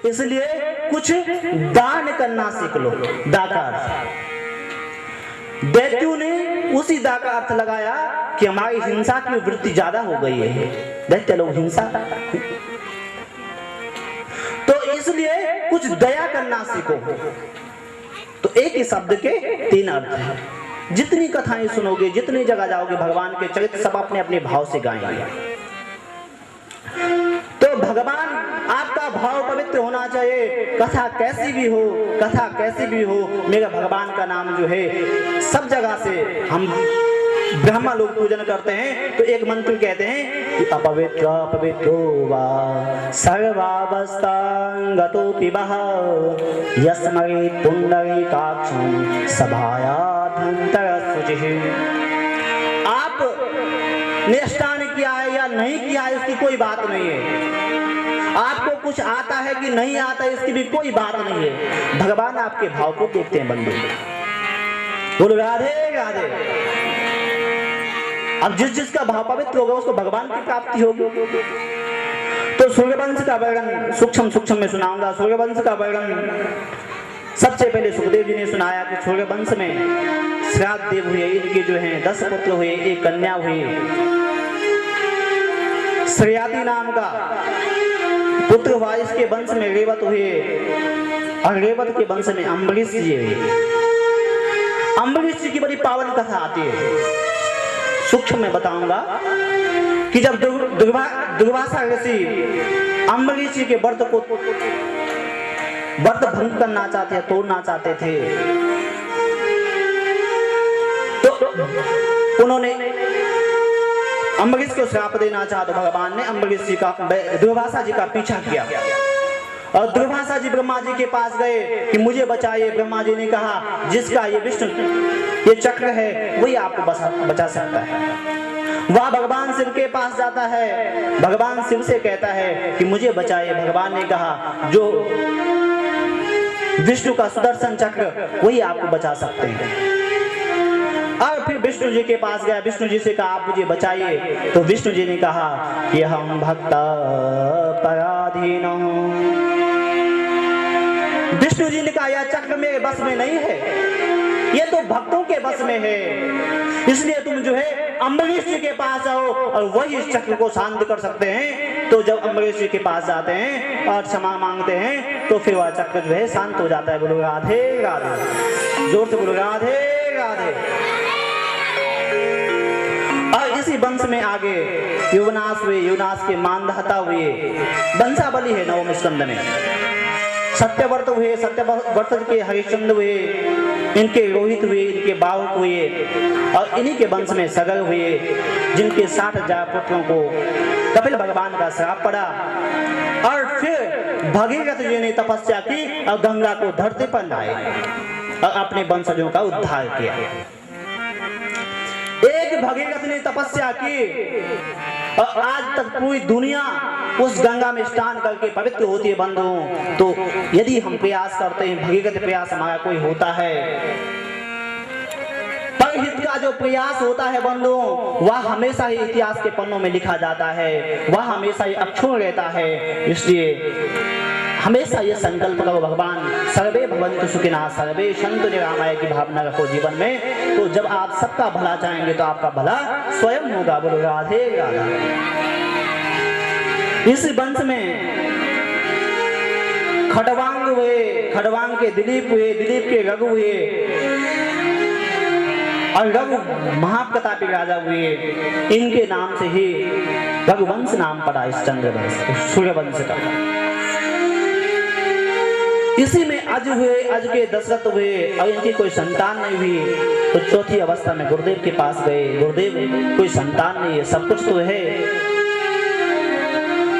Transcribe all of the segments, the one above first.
इसलिए कुछ दान करना सीख लो। दा का अर्थ, दैत्यों ने उसी दा का अर्थ लगाया कि हमारी हिंसा की वृत्ति ज्यादा हो गई है, दैत्य लोग हिंसा, तो इसलिए कुछ दया करना सीखो। तो एक ही शब्द के 3 अर्थ हैं। जितनी कथाएं सुनोगे, जितनी जगह जाओगे, भगवान के चरित्र सब अपने अपने भाव से गाएंगे। तो भगवान, आपका भाव पवित्र होना चाहिए। कथा कैसी भी हो, कथा कैसी भी हो, मेरा भगवान का नाम जो है सब जगह से हम ब्रह्मा लोग पूजन करते हैं। तो एक मंत्र कहते हैं कि अपवित्र अपवित्रो वा सर्वावस्थांगतोऽपि वः यस्मरेत् पुण्डरीकाक्षं सभायाभ्यन्तरशुचिः। आप ने स्नान किया है या नहीं किया है इसकी कोई बात नहीं है, आपको कुछ आता है कि नहीं आता है इसकी भी कोई बात नहीं है। भगवान आपके भाव को देखते हैं बंधु। बोलो राधे राधे। अब जिसका भाव पवित्र होगा उसको भगवान की प्राप्ति होगी। तो सूर्यवंश का वर्णन सूक्ष्म में सुनाऊंगा। सूर्यवंश का वर्णन सबसे पहले सुखदेव जी ने सुनाया कि सूर्यवंश में श्राद्ध देव हुए, इनके जो हैं 10 पुत्र हुए, एक कन्या हुई। श्रेयादी नाम का पुत्र हुआ, इसके वंश में रेवत हुए और रेवत के वंश में अम्बरीश जी हुए। अम्बरीश जी की बड़ी पावन कथा आती है, सूक्ष्म में बताऊंगा कि जब दुर्वासा ऋषि अम्बरीश जी के व्रत भंग करना चाहते हैं, तोड़ना चाहते थे, तो उन्होंने अम्बरीश को श्राप देना चाहा। तो भगवान ने अम्बरीश जी का, दुर्वासा जी का पीछा किया और दुर्वासा जी ब्रह्मा जी के पास गए कि मुझे बचाइए। ब्रह्मा जी ने कहा जिसका ये विष्णु ये चक्र है वही आपको बचा सकता है। वह भगवान शिव के पास जाता है, भगवान शिव से कहता है कि मुझे बचाइए। भगवान ने कहा जो विष्णु का सुदर्शन चक्र वही आपको बचा सकते हैं। और फिर विष्णु जी के पास गया, विष्णु जी से कहा आप मुझे बचाइए। तो विष्णु जी ने कहा कि हम भक्त पराधीन हूं। विष्णु जी ने कहा यह चक्र मेरे बस में नहीं है, ये तो भक्तों के बस में है, इसलिए तुम जो है अम्बरीश जी के पास आओ और वही इस चक्र को शांत कर सकते हैं। तो जब अम्बरीश जी के पास जाते हैं और क्षमा मांगते हैं तो फिर वह चक्र जो है शांत हो जाता है। बोलो राधे राधे, जोर से बोलो राधे राधे। और इसी वंश में आगे युवनाश हुए, युवनाश के मानधाता हुए, वंशावली है नवम स्कंद में। सत्यव्रत हुए, सत्यव्रत के हरिश्चंद्र हुए, इनके रोहित हुए, इनके बाहुक हुए और इन्हीं के वंश में सगर हुए, जिनके 60,000 पुत्रों को कपिल भगवान का श्राप पड़ा। और फिर भगीरथ जी ने तपस्या की और गंगा को धरती पर लाए और अपने वंशजों का उद्धार किया। एक भगीरथ ने तपस्या की और आज तक पूरी दुनिया उस गंगा में स्नान करके पवित्र होती है बंधुओं। तो यदि हम प्रयास करते हैं, भगीरथ प्रयास हमारा कोई होता है, परहित का जो प्रयास होता है बंधुओं, वह हमेशा ही इतिहास के पन्नों में लिखा जाता है, वह हमेशा ही अक्षुण्ण रहता है। इसलिए हमेशा ये संकल्प करो भगवान सर्वे भवन्तु सुखिनः सर्वे सन्तु निरामय की भावना रखो जीवन में। तो जब आप सबका भला चाहेंगे तो आपका भला स्वयं होगा। बोलो राधे राधे। इस वंश में खड़वांग हुए, खड़वांग के दिलीप हुए, दिलीप के रघु हुए और रघु महाप्रतापी राजा हुए। इनके नाम से ही रघुवंश नाम पड़ा इस चंद्रवंश सूर्यवंश का। इसी में अज हुए, अज के दशरथ हुए और इनकी कोई संतान नहीं हुई। तो चौथी अवस्था में गुरुदेव के पास गए, गुरुदेव कोई संतान नहीं है, सब कुछ तो है,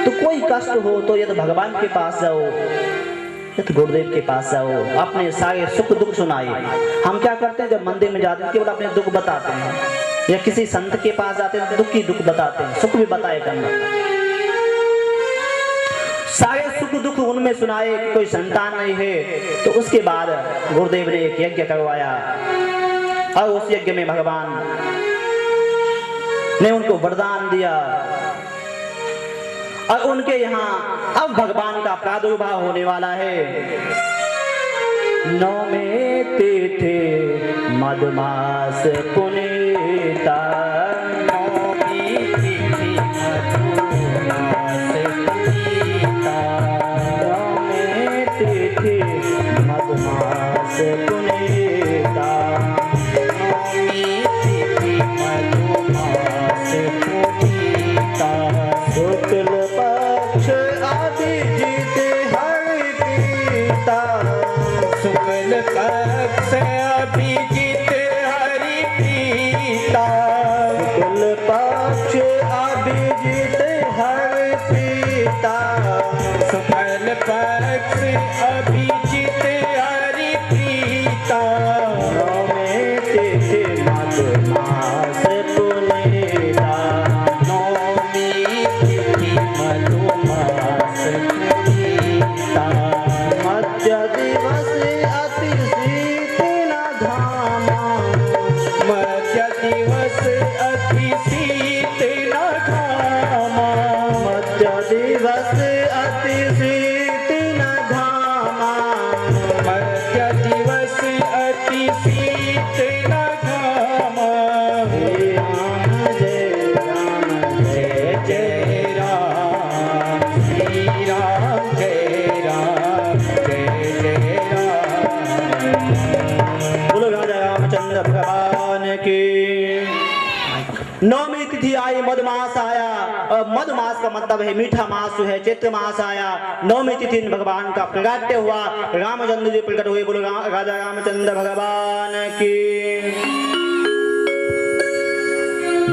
तो कोई कष्ट हो तो यदि भगवान के पास जाओ, यदि गुरुदेव के पास जाओ, अपने सारे सुख दुख सुनाइए। हम क्या करते हैं जब मंदिर में जाते हैं केवल अपने दुख बताते हैं, या किसी संत के पास जाते हैं दुख ही दुख बताते हैं, सुख भी बताए करना। सारे सुख दुख उनमें सुनाए कि कोई संतान नहीं है। तो उसके बाद गुरुदेव ने एक यज्ञ करवाया और उस यज्ञ में भगवान ने उनको वरदान दिया और उनके यहाँ अब भगवान का प्रादुर्भाव होने वाला है। नौमे तिथि मधुमास पुनीता, नौमी तिथि मधुमास पुनीता, नौमे तिथि मधुमास पुनीता, नौमी तिथि मधुमास पुनीता, शुक्ल पक्ष अभिजित हरि पीता, शुक्ल पक्ष अभिजित हरि पीता, शुक्ल पक्ष अभिजित हरि पीता, शुक्ल पक्ष अभिजित हरि पीता, नौमे तिथि मधुमास पुनीता, नौमी तिथि मधुमास पुनीता, मध्य दिवस अति शीतल घामा, मध्य दिवस अति शीतल घामा, मध्य दिवस अति शीतल घामा, मध्य दिवस अति शीतल घामा, हे राम जय राम जय जय राम, श्री राम जय राम जय जय राम। बोलो राजा रामचंद्र भगवान की। नौमी तिथि आई, मधुमास आया, और मधुमास का मतलब है मीठा मास जो है, चैत्र मास आया। नौमी तिथि में भगवान का प्रगट्य हुआ, रामचंद्र जी प्रकट हुए। बोलो राजा रामचंद्र भगवान की।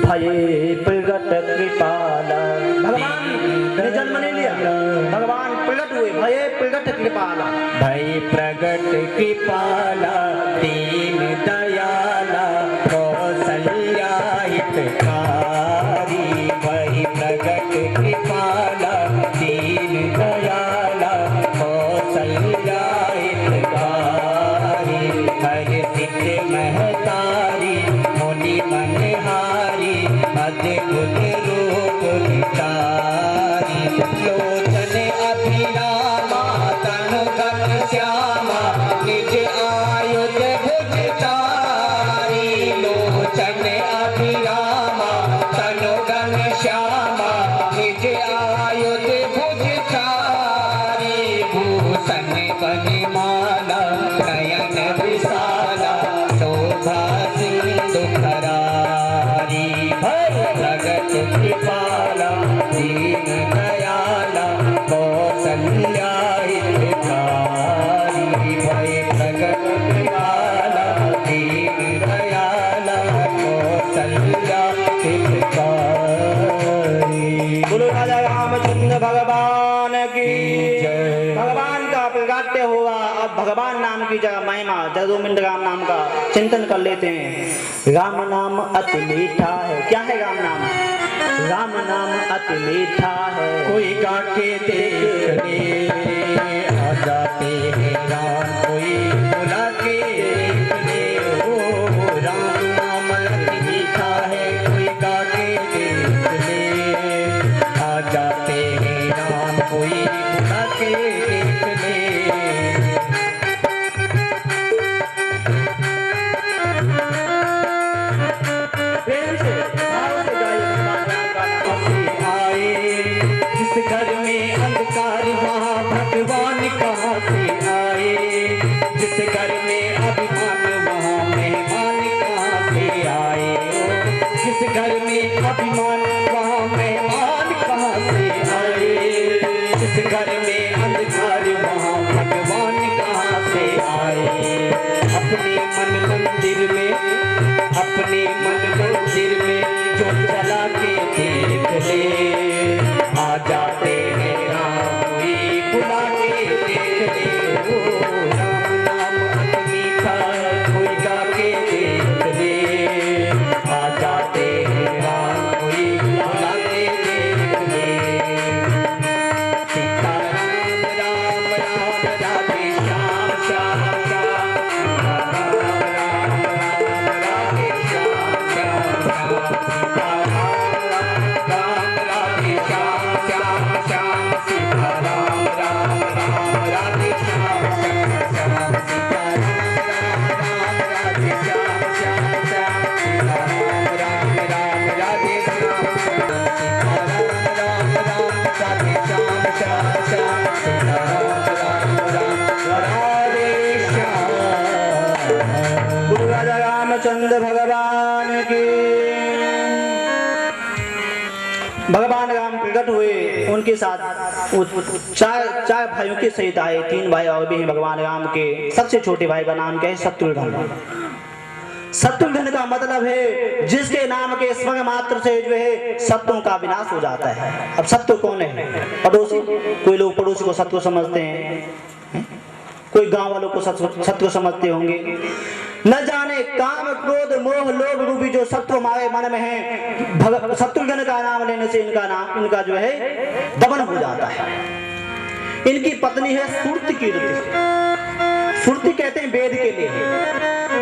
भये प्रगट कृपाला, भगवान ने जन्म नहीं लिया, भगवान प्रगट हुए। भये प्रगट कृपाला, भय प्रगट कृपाला, दीन दयाला, कौसल्या हितकारी, भय प्रगट कृपाला, दीन दयाला, कौसल्या हितकारी, हर सिद्ध महतारी, मुनि मनहारी, अद्भुत रूप विचारी, लोचन अभिरामा, तनु घन श्यामा, निज आयुध भुजचारी, लोचन अभिरामा, तनु घन श्यामा, निज आयुध भुजचारी, भूषण बनिमाला, नयन विशाला, शोभा सिंधु करारी, भय प्रगट कृपाला, दीन दयाला, कौसल्या हितकारी, भय प्रगट कृपाला, दीन दयाला, कौसल्या हितकारी। बोलो राजा रामचंद्र भगवान की जय। भगवान का प्रगट्य हुआ। अब भगवान नाम की जगह महिमा जदोमिंद राम नाम का चिंतन कर लेते हैं। राम नाम अति मीठा है। क्या है राम नाम? राम नाम अति मीठा है। कोई गा के देख ले, आ जाते हैं राम, कोई बुला के देख ले, ओ राम नाम अति मीठा है, कोई गा के देख ले, आ जाते हैं राम, कोई बुला के देख ले। प्रेम से भाव से गाइए भगवान राम का नाम। आए जिस घर में अंधकार, वहाँ भगवान कहाँ से आए, जिस घर में अभिमान, वहाँ मेहमान कहाँ से आए, जिस घर में अभिमान, वहाँ मेहमान कहाँ से आए, जिस घर में अंधकार, वहाँ भगवान कहाँ से आए। अपने मन मंदिर में, अपने मन मंदिर में जो चला के देख ले, आ जाते हैं राम, कोई बुला के देख ले, ओ राम नाम अति मीठा, कोई गा के देख ले, आ जाते हैं राम, कोई बुला के देख ले। सीता राम राम राम, राधे श्याम श्याम श्याम, राम राम राम राधे श्याम श्याम श्याम, सीता राम राम राधे श्याम श्याम श्याम। उनके साथ वो चार भाइयों के सहित आए। 3 भाई और भी हैं भगवान राम के। सबसे छोटे भाई का नाम क्या है? शत्रुघ्न। शत्रुघ्न का मतलब है जिसके नाम के स्मरण मात्र से जो है शत्रुओं का विनाश हो जाता है। अब शत्रु कौन है? पड़ोसी। कोई लोग पड़ोसी को शत्रु समझते हैं, कोई गांव वालों को शत्रु समझते होंगे। न जाने काम क्रोध मोह लोभ रूपी जो शत्रु हमारे मन में है, शत्रुघ्न का नाम लेने से इनका जो है दमन हो जाता है। इनकी पत्नी है सुरति कीर्ति। सुरति कहते हैं वेद के लिए।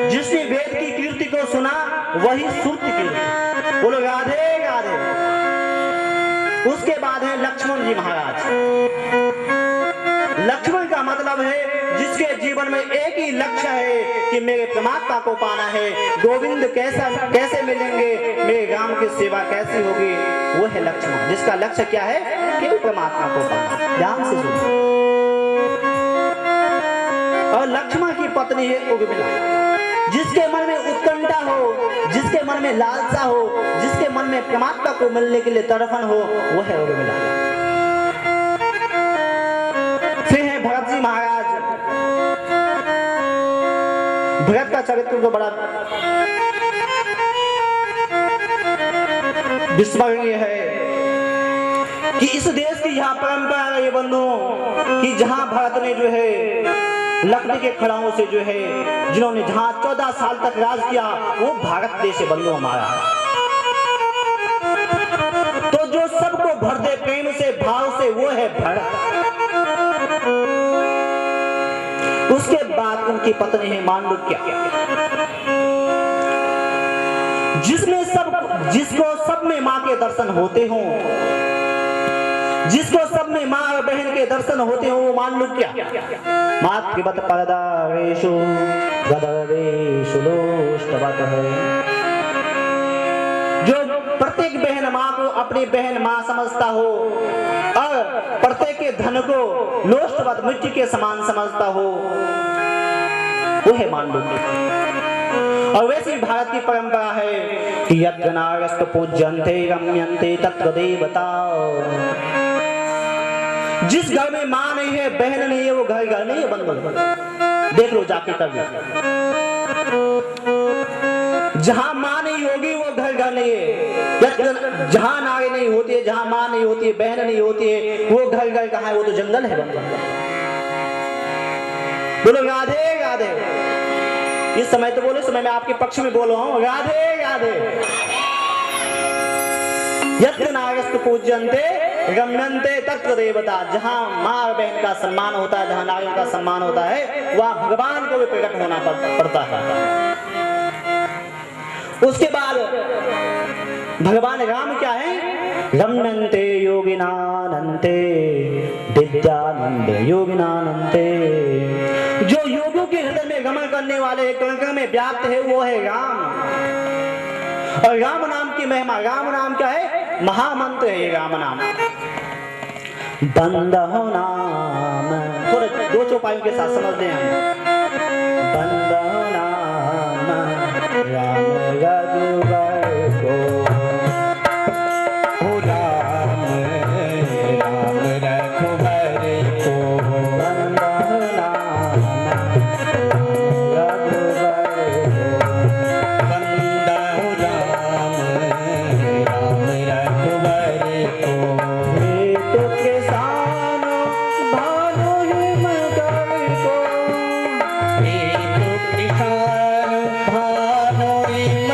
जिसने वेद की कीर्ति को सुना वही सुरति कीर्ति। बोलो राधे राधे। उसके बाद है लक्ष्मण जी महाराज। लक्ष्मण का मतलब है जिसके जीवन में एक ही लक्ष्य है कि मेरे परमात्मा को पाना है। गोविंद कैसे मिलेंगे, मेरे राम की सेवा कैसी होगी, वो है लक्ष्मण। जिसका लक्ष्य क्या है? केवल परमात्मा को पाना। ध्यान से सुनो। और लक्ष्मण की पत्नी है उर्मिला। जिसके मन में उत्कंठा हो, जिसके मन में लालसा हो, जिसके मन में परमात्मा को मिलने के लिए तड़फन हो, वो है उर्मिला। फिर है भरत जी महाराज। भरत का चरित्र तो बड़ा विस्मरणीय है कि इस देश की यह परंपरा है बंधुओं कि जहां भरत ने जो है लकड़ी के खड़ाओं से जो है जिन्होंने जहां 14 साल तक राज किया, वो भारत देश है बंधुओं हमारा। तो जो सबको भर दे प्रेम से भाव से, वो है भरत। उसके बाद उनकी पत्नी है मांडुक्य। जिसको सब में मां के दर्शन होते हों, जिसको सब में मां और बहन के दर्शन होते हो, वो मांडुक्य। मातृवत परदारेषु गदरेषु लोष्टवतः। जो प्रत्येक बहन मां को अपनी बहन मां समझता हो और प्रत्येक के धन को लोष्टवत मिट्टी के समान समझता हो, वो है मांडुक्य। और वैसी भारत की परंपरा है कि यत्र नारस्तु पूज्यन्ते रम्यन्ते तत्र देवता। जिस घर में मां नहीं है, बहन नहीं है, वो घर नहीं है बंधु। देख लो जाके कभी। जहां मां नहीं होगी वो घर नहीं है। जहां नारी नहीं होती है, जहां मां नहीं होती है, बहन नहीं होती है, वो घर कहां है? वो तो जंगल है बंधु। बोलो राधे राधे। इस समय तो बोले, समय में आपके पक्ष में बोल रहा हूं। राधे राधे। यत्र नारस्तु पूज्यन्ते रम्यन्ते तत्र देवता। जहां मां और बहन का सम्मान होता है, जहां नारियों का सम्मान होता है, वहां भगवान को भी प्रकट होना पड़ता है। उसके बाद भगवान राम क्या है? रम्यन्ते योगिनानन्ते विद्यानंदे योगिनानन्ते। जो योगों के हृदय में गमन करने वाले, कण में व्याप्त है, वो है राम। और राम नाम की महिमा, राम नाम क्या है? महामंत्र है राम नाम। बंदहो नाम, थोड़े 2 चौपाइयों के साथ समझते हैं हम। बंदहो नाम राम रघुवर को, ओ राम राम रघुवर को। बंदहो नाम रघुवर को। बंदहो राम राम रघुवर को। वे तो किसान भानु हिम कर को। वे तो किसान भानु हिम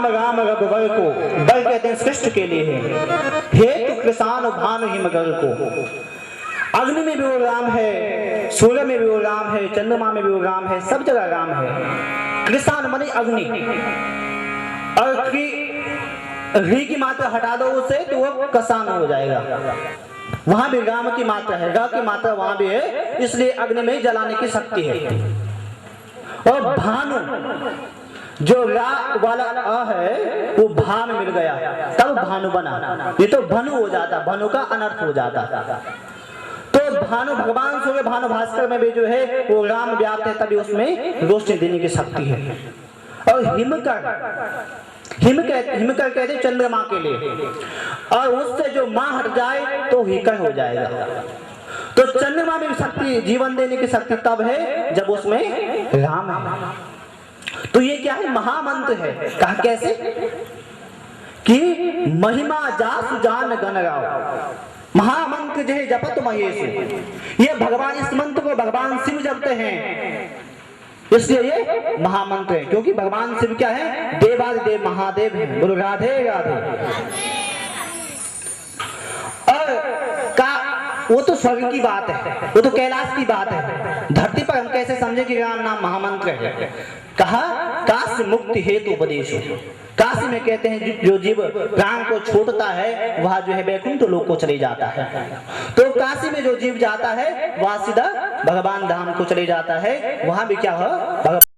राम राम रघुवर को, बर कहते हैं सृष्टि के लिए है, हेतु कृषाण भानु हिमगर को। अग्नि में भी वो राम है, सूर्य में भी वो राम है, चंद्रमा में भी वो राम है, सब जगह राम है। कृषाण माने अग्नि, और री की मात्रा हटा दो उसे तो वो कसान हो जाएगा। वहां भी राम की मात्रा है, ग की मात्रा वहां भी है, इसलिए अग्नि में जलाने की शक्ति है। और भानु जो रा वाला अ है वो भा में मिल गया, तब भानु बना, ये तो भनु हो जाता, भनु का अनर्थ हो जाता। तो भानु भगवान सूर्य भानु भास्कर में भी जो है वो राम व्याप्त है, तभी उसमें रोशनी देने की शक्ति है। और हिमकर कहते चंद्रमा के लिए, और उससे जो मां हट जाए तो हिकर हो जाएगा। तो चंद्रमा में भी शक्ति, जीवन देने की शक्ति तब है जब उसमें राम है। तो ये क्या है, महामंत्र है। कहा कैसे कि महिमा जासु जान गण राव, महामंत्र जो है जपत महेश। ये भगवान, इस मंत्र को भगवान शिव जपते हैं, इसलिए ये महामंत्र है। क्योंकि भगवान शिव क्या है, देवादिदेव महादेव है। बोलो राधे राधे। और वो तो स्वर्ग की बात है, वो तो कैलाश की बात है। धरती पर हम कैसे समझे कि राम नाम महामंत्र है। कहा काशी मुक्ति हेतु उपदेश। काशी में कहते हैं जो जीव प्राण को छोड़ता है वह जो है वैकुंठ लोक को चले जाता है। तो काशी में जो जीव जाता है वह सीधा भगवान धाम को चले जाता है। वहां भी क्या हो,